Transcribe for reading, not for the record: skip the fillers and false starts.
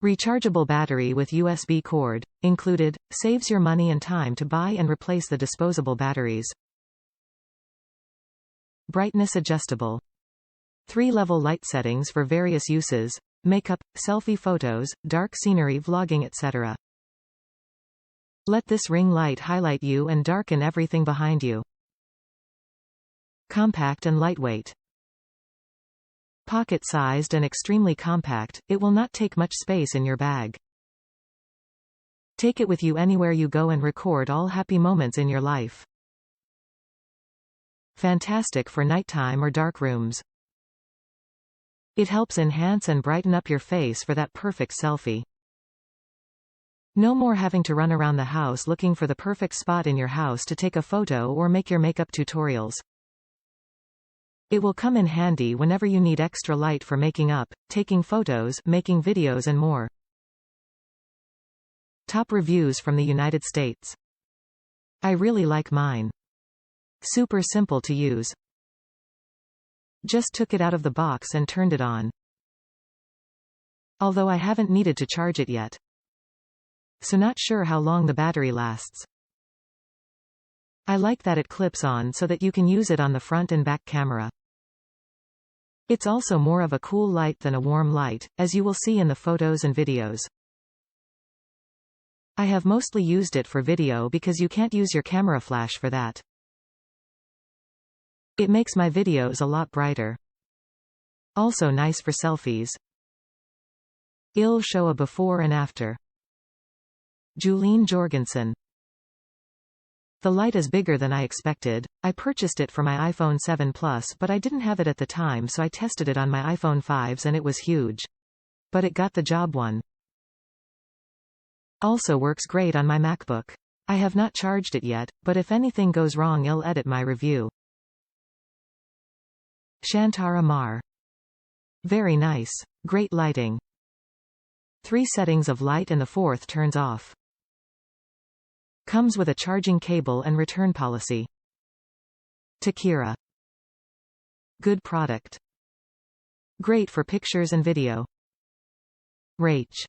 Rechargeable battery with USB cord, included, saves your money and time to buy and replace the disposable batteries. Brightness adjustable. 3-level light settings for various uses: makeup, selfie photos, dark scenery, vlogging, etc. Let this ring light highlight you and darken everything behind you. Compact and lightweight. Pocket-sized and extremely compact, it will not take much space in your bag. Take it with you anywhere you go and record all happy moments in your life. Fantastic for nighttime or dark rooms. It helps enhance and brighten up your face for that perfect selfie. No more having to run around the house looking for the perfect spot in your house to take a photo or make your makeup tutorials. It will come in handy whenever you need extra light for making up, taking photos, making videos and more. Top reviews from the United States. I really like mine. Super simple to use. Just took it out of the box and turned it on. Although I haven't needed to charge it yet. So not sure how long the battery lasts. I like that it clips on so that you can use it on the front and back camera. It's also more of a cool light than a warm light, as you will see in the photos and videos. I have mostly used it for video because you can't use your camera flash for that. It makes my videos a lot brighter. Also nice for selfies. I'll show a before and after. Julene Jorgensen. The light is bigger than I expected. I purchased it for my iPhone 7 Plus, but I didn't have it at the time, so I tested it on my iPhone 5s and it was huge. But it got the job one. Also works great on my MacBook. I have not charged it yet, but if anything goes wrong I'll edit my review. Shantara Mar. Very nice. Great lighting. 3 settings of light and the 4th turns off. Comes with a charging cable and return policy. Takira. Good product. Great for pictures and video. Rach.